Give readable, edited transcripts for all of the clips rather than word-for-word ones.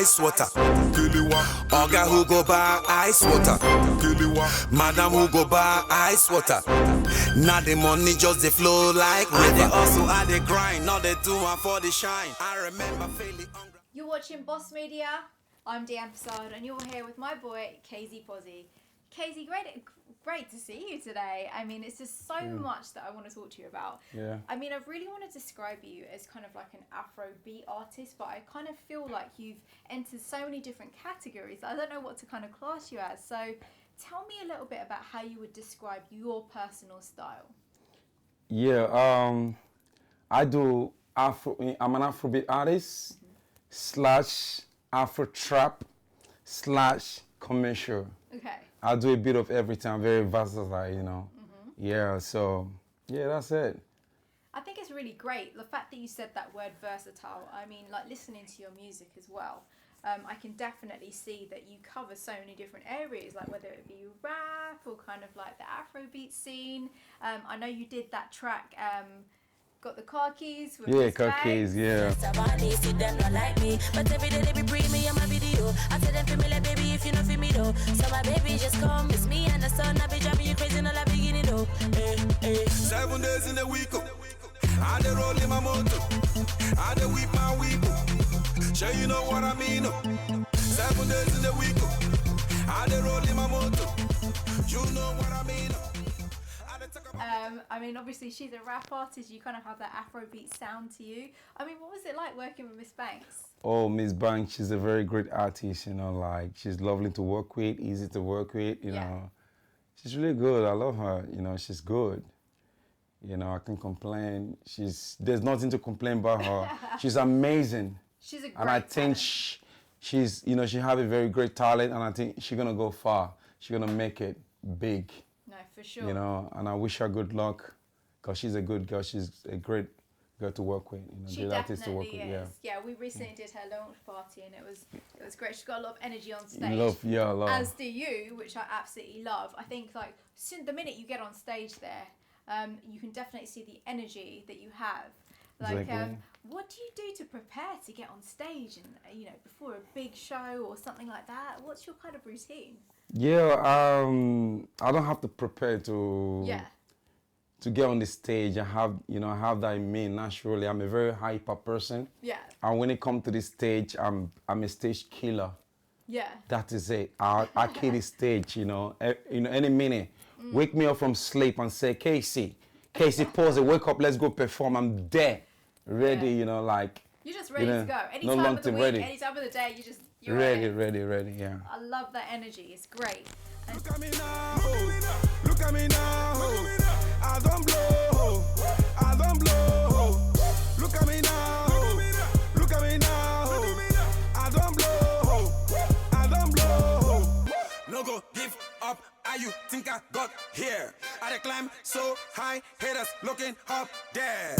ice water. Oga who go buy ice water. Madam who go buy ice water. Now the money just they flow like river. I dey hustle, I dey grind, now they do one for the shine. I remember failing hungry. You're watching Boss Media. I'm Deanne Facade, and you're here with my boy POZZY. Casey, great to see you today. I mean, it's just so much that I want to talk to you about. Yeah. I mean, I really want to describe you as kind of like an Afrobeat artist, but I kind of feel like you've entered so many different categories. I don't know what to kind of class you as. So tell me a little bit about how you would describe your personal style. Yeah, I do I'm an Afrobeat artist slash Afro trap slash commercial. Okay. I do a bit of everything. I'm very versatile, you know. Yeah, so yeah, that's it. I think it's really great the fact that you said that word versatile. I mean, like listening to your music as well, I can definitely see that you cover so many different areas, like whether it be rap or kind of like the Afrobeat scene. I know you did that track, Got the Car Keys with Yeah, Car Keys, yeah. See them not like me, but every day they be bring me on my video. I tell them for me like baby if you know for me though. So my baby just come, it's me and the sun. I be driving you crazy, no la beginning though. 7 days in the week, I dey roll in my motor, I dey whip my whip. Sure you know what I mean? 7 days in the week, I dey roll in my motor. You know what I mean? I mean, obviously she's a rap artist. You kind of have that Afrobeat sound to you. I mean, what was it like working with Miss Banks? Oh, Miss Banks, she's a very great artist, you know, like she's lovely to work with, easy to work with, you know. She's really good. I love her, you know, she's good. You know, I can complain. There's nothing to complain about her. She's amazing. She's a great And I think talent. she's, you know, she have a very great talent, and I think she's gonna go far. She's gonna make it big. No, for sure. You know, and I wish her good luck, because she's a good girl. She's a great girl to work with. You know, She great artist to work definitely with. is. Yeah, we recently did her launch party, and it was great. She's got a lot of energy on stage. Yeah, love. As do you, which I absolutely love. I think like the minute you get on stage there, you can definitely see the energy that you have. Like, Exactly. what do you do to prepare to get on stage and before a big show or something like that? What's your kind of routine? Yeah, I don't have to prepare to get on the stage. I have that in me naturally. I'm a very hyper person. Yeah. And when it comes to the stage, I'm a stage killer. Yeah. That is it. I kill the stage, you know. Any minute. Wake me up from sleep and say, Casey, POZZY, wake up, let's go perform. I'm there, ready, you know, like. You're just ready to go. Any no time long of the to week, ready. any time of the day, you're ready, ready. yeah. I love that energy. It's great. And Look at me now, look at me now. I don't blow, I don't blow. Look at me now, look at me now. I don't blow, I don't blow. No go give up, how you think I got here? I dey climb so high, haters looking up there.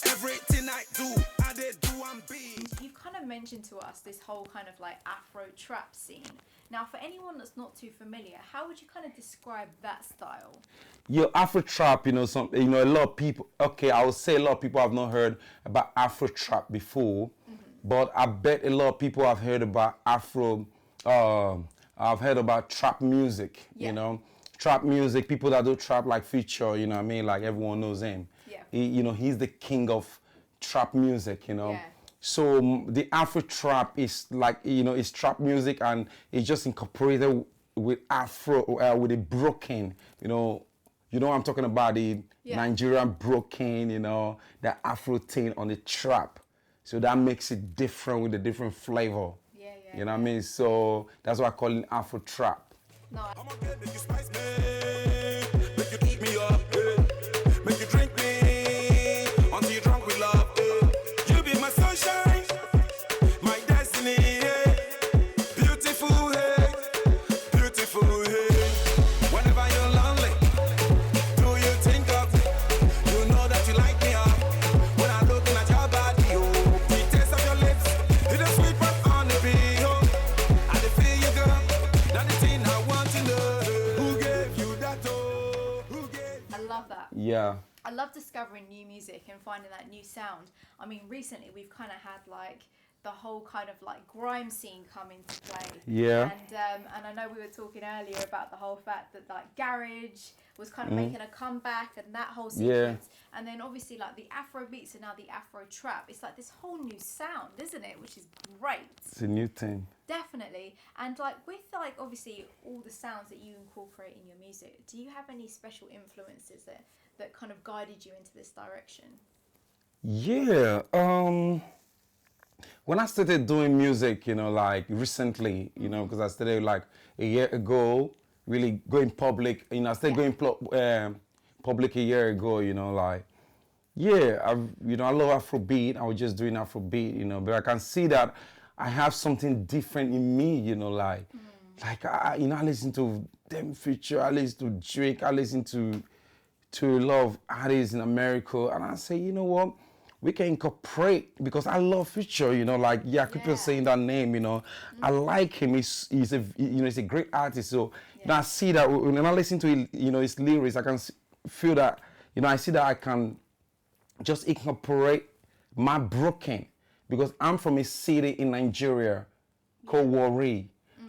Everything I do, I dey do and be. You've kind of mentioned to us this whole kind of like Afro trap scene. Now, for anyone that's not too familiar, how would you kind of describe that style? Afro trap, a lot of people. Okay, I would say a lot of people have not heard about Afro trap before, but I bet a lot of people have heard about Afro. I've heard about trap music. Yeah. You know, trap music. People that do trap like Future. You know what I mean? Like everyone knows him. Yeah. He's the king of trap music. You know. Yeah. So the Afro trap is like, it's trap music, and it's just incorporated with Afro, with a broken, I'm talking about, the Nigerian broken, the Afro thing on the trap. So that makes it different with a different flavor. Yeah. You know what I mean? So that's why I call it Afro trap. No. I'm okay, make you spice me, make you eat me up, make you drink me until you drunk with love. You be my sunshine, my destiny, beautiful, beautiful. Whenever you're lonely, do you think of me? You know that you like me up. When I'm looking at your body, the taste of your lips, it's a sweet one on the beat. I feel you, girl. That's the thing I want to know. Who gave you that? Who gave? I love that. Yeah. I love discovering new music and finding that new sound. I mean, recently we've kind of had like the whole kind of like grime scene come into play. Yeah. And I know we were talking earlier about the whole fact that like garage was kind of making a comeback and that whole sequence. And then obviously like the Afro beats and now the Afro trap. It's like this whole new sound, isn't it? Which is great. It's a new thing. Definitely. And like with like obviously all the sounds that you incorporate in your music, do you have any special influences that kind of guided you into this direction? Yeah. When I started doing music, you know, like recently, you know, because I started like a year ago, really going public, you know, I started going public a year ago, you know, like, yeah, I love Afrobeat. I was just doing Afrobeat, you know, but I can see that I have something different in me, you know, like I listen to them Future, I listen to Drake, I listen to a lot of artists in America, and I say, you know what? We can incorporate, because I love Future, you know, like, I keep on saying that name, you know. I like him, he's a great artist. So now I see that when I listen to, you know, his lyrics, I can feel that, you know, I see that I can just incorporate my broken, because I'm from a city in Nigeria called Warri.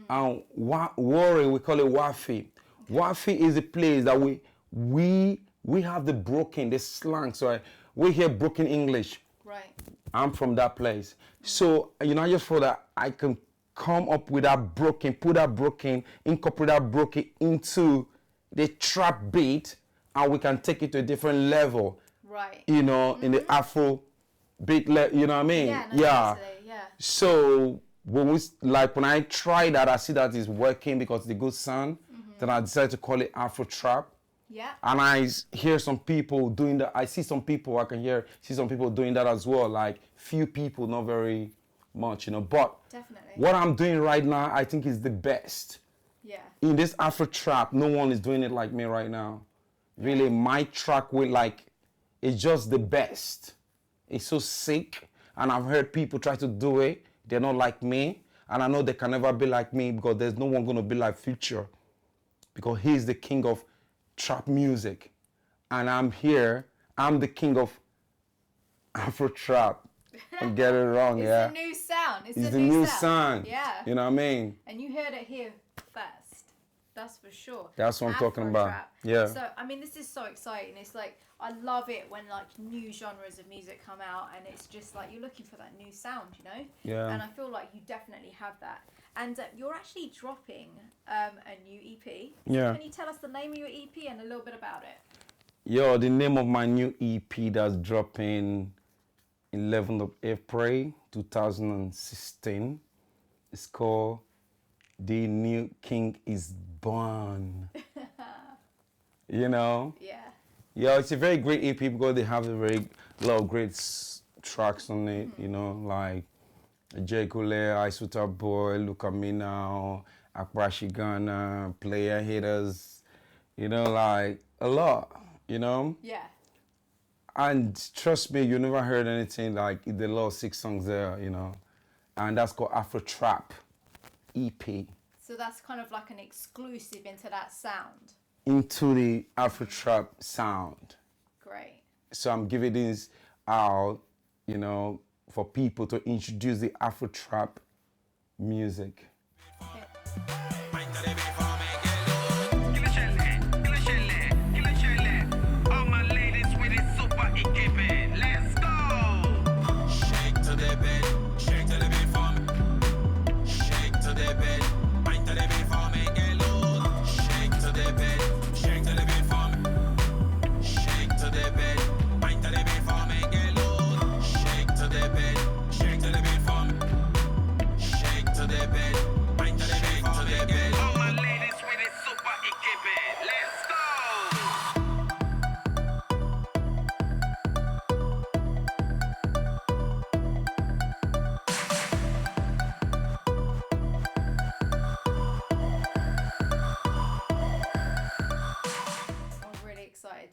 And Warri, we call it Wafi. Wafi is a place that we have the broken, the slang. So we hear broken English. Right. I'm from that place. So, you know, I just feel that I can come up with that broken, put that broken, incorporate that broken into the trap beat, and we can take it to a different level. Right. You know, in the Afro beat, you know what I mean? Yeah. No, yeah. So when I try that, I see that it's working because it's a good sound. Then I decided to call it Afro trap. Yeah. And I hear some people doing that. I see some people, see some people doing that as well. Like few people, not very much, you know. But definitely, what I'm doing right now, I think is the best. Yeah. In this Afro trap, no one is doing it like me right now. Really, my track with it's just the best. It's so sick. And I've heard people try to do it. They're not like me. And I know they can never be like me, because there's no one going to be like Future. Because he's the king of trap music, and I'm here. I'm the king of Afro trap. Don't get it wrong, It's a new sound. It's the new sound. sound. Yeah. You know what I mean? And you heard it here first. That's for sure. That's what I'm talking Afro about. trap. Yeah. So I mean, this is so exciting. It's like I love it when like new genres of music come out, and it's just like you're looking for that new sound, you know? Yeah. And I feel like you definitely have that. And you're actually dropping a new EP. Yeah. Can you tell us the name of your EP and a little bit about it? Yo, the name of my new EP that's dropping 11th of April 2016 is called The New King Is Born. You know? Yeah. Yeah, it's a very great EP because they have a lot of great tracks on it, you know, like J. Cole, Isuta Boy, Look at Me Now, Akbrashi Ghana, Player Haters, you know, like a lot, you know? Yeah. And trust me, you never heard anything like the last 6 songs there, you know? And that's called Afro Trap EP. So that's kind of like an exclusive into that sound. Into the Afro Trap sound. Great. So I'm giving this out, you know, for people to introduce the Afro Trap music.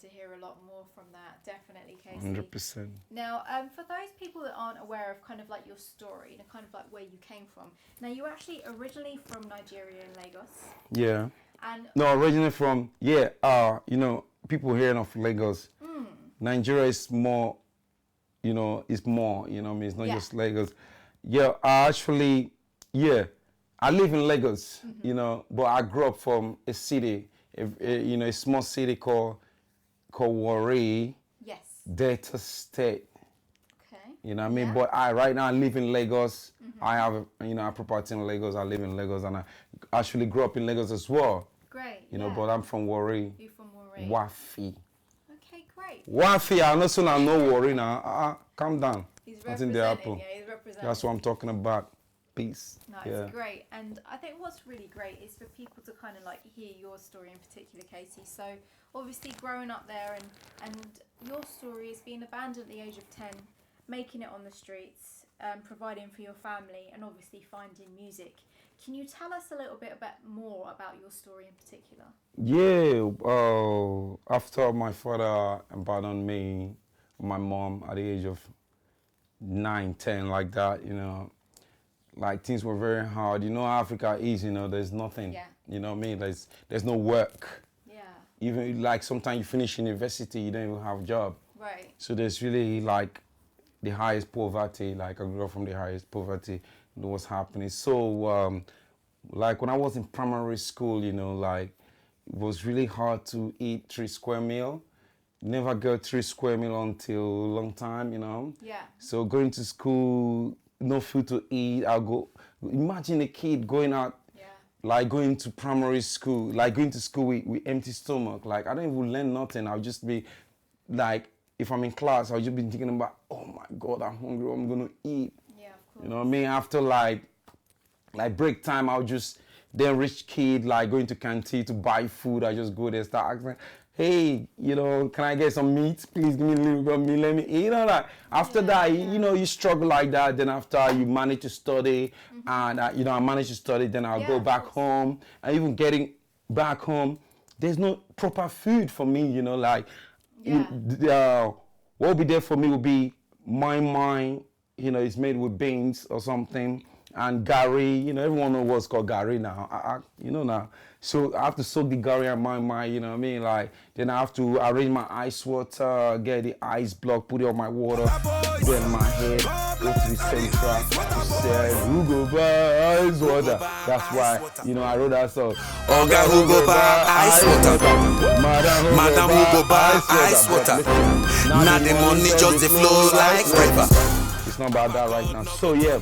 To hear a lot more from that, definitely, Casey. 100%. Now, for those people that aren't aware of kind of like your story and kind of like where you came from, now you're actually originally from Nigeria in Lagos. Yeah. And no, originally from you know, people hearing of Lagos. Nigeria is more, you know, it's more, you know what I mean? It's not just Lagos. Yeah, I live in Lagos, you know, but I grew up from a city, you know, a small city called Warri, Yes. Delta State. Okay. You know what I mean? Yeah. But right now I live in Lagos. I have, you know, a property in Lagos. I live in Lagos, and I actually grew up in Lagos as well. Great. You know, but I'm from Warri. You're from Warri. Wafi. Okay, great. Wafi, I know soon I know Warri now. Calm down. He's Nothing there representing. happen. Yeah, he's representing. That's what I'm talking about. Peace. No, it's great. And I think what's really great is for people to kind of like hear your story in particular, Casey. So obviously growing up there and your story is being abandoned at the age of 10, making it on the streets, providing for your family, and obviously finding music. Can you tell us a little bit more about your story in particular? Yeah, after my father abandoned me, my mom at the age of 9, 10, like that, you know, like things were very hard. You know, Africa is, you know, there's nothing. Yeah. You know what I mean? There's no work. Yeah. Even like sometimes you finish university, you don't even have a job. Right. So there's really like the highest poverty. Like I grew up from the highest poverty. You know what's happening. So like when I was in primary school, you know, like it was really hard to eat 3 square meal. Never got 3 square meal until a long time, you know. Yeah. So going to school, no food to eat. I'll go. Imagine a kid going out, like going to primary school, like going to school with empty stomach. Like I don't even learn nothing. I'll just be like, if I'm in class, I'll just be thinking about, oh my God, I'm hungry. What I'm gonna eat. Yeah, of course. You know what I mean? After like break time, I'll just then rich kid like going to canteen to buy food. I just go there, start asking, hey, you know, can I get some meat? Please give me a little bit of meat, let me eat. You know, like after that, you know, you struggle like that. Then after you manage to study, and you know, I managed to study. Then I'll go back home, and even getting back home, there's no proper food for me. You know, like what will be there for me will be my. You know, it's made with beans or something. And gari, you know, everyone knows what's called gari now. You know now. So I have to soak the gari and my, you know what I mean? Like, then I have to arrange my ice water, get the ice block, put it on my water, put it in my head, go to the central, to say, who go buy ice water? That's why, you know, I wrote that song. Oga who go buy ice water? Madam who go buy ice water? Now the money just dey flow like river. It's not about that right now. So yeah,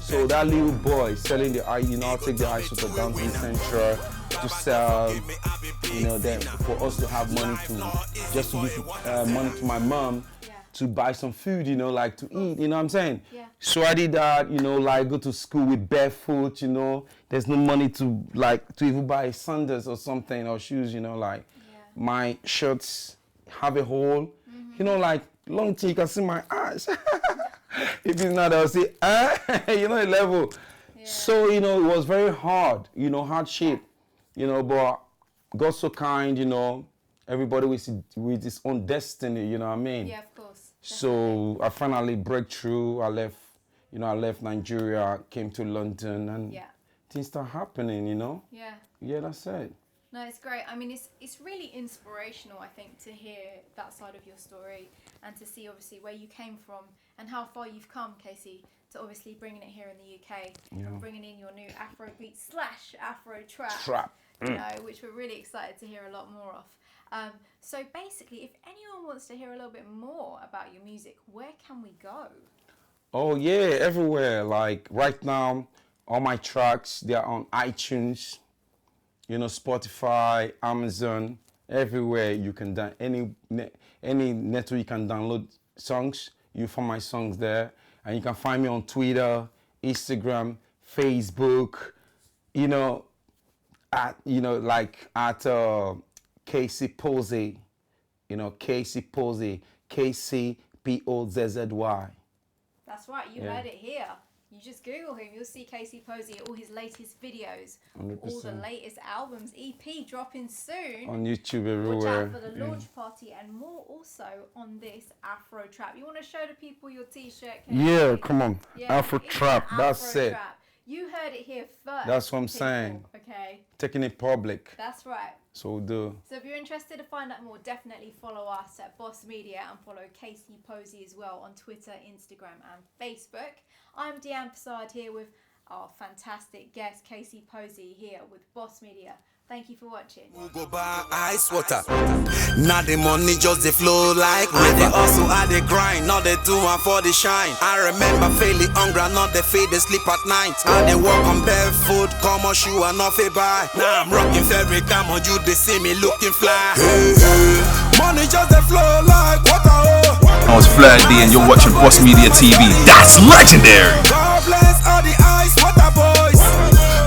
so that little boy selling the ice, you know, I'll take the ice water down to the central to sell, you know, then for us to have money to, just to give money to my mom to buy some food, you know, like to eat, you know what I'm saying? Yeah. So I did that, you know, like go to school with barefoot, you know, there's no money to like, to even buy sandals or something or shoes, you know, like my shirts have a hole, you know, like long till you can see my eyes. If it's not, I'll say, you know, the level. Yeah. So, you know, it was very hard, you know, hardship, you know, but God's so kind, you know, everybody with his own destiny, you know what I mean? Yeah, of course. Definitely. So I finally break through. I left Nigeria, came to London, and things start happening, you know? Yeah. Yeah, that's it. No, it's great. I mean, it's really inspirational, I think, to hear that side of your story and to see, obviously, where you came from and how far you've come, Casey, to obviously bringing it here in the UK and bringing in your new Afrobeat / Afro trap, you know, which we're really excited to hear a lot more of. So basically, if anyone wants to hear a little bit more about your music, where can we go? Oh, yeah, everywhere. Like, right now, all my tracks, they're on iTunes. You know, Spotify, Amazon, everywhere you can any network you can download songs. You find my songs there, and you can find me on Twitter, Instagram, Facebook. You know, at Casey POZZY. You know, Casey POZZY, KCPOZZY. That's right. You heard it here. You just Google him, you'll see Casey POZZY, all his latest videos, 100%. all the latest albums, EP dropping soon. On YouTube everywhere. Watch out for the launch party and more also on this Afro Trap. You want to show the people your t-shirt? Yeah, come on. Afro Trap, that's it. You heard it here first. That's what I'm people, saying. Okay. Taking it public. That's right. So do. So if you're interested to find out more, definitely follow us at Boss Media and follow Casey Posey as well on Twitter, Instagram and Facebook. I'm Deanne Passard here with our fantastic guest Casey Posey here with Boss Media. Thank you for watching. Who go buy ice water? Now the money just they flow like river. They also had the grind, now they do one for the shine. I remember feeling hungry, not the feed, they sleep at night. I they walk on barefoot, come on shoe and off a buy. Now I'm rocking fabric, come on you, they see me looking fly. Hey, hey. Money just they flow like water. I was Flair D and you're watching Boss Media TV. That's legendary. God bless all the ice water boys.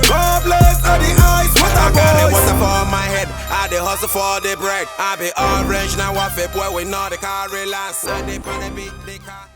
God bless all the ice water boys. I got the water for my head, I the hustle for the bread. I be orange now, I feel boy, we know the car relax. I they beat the car.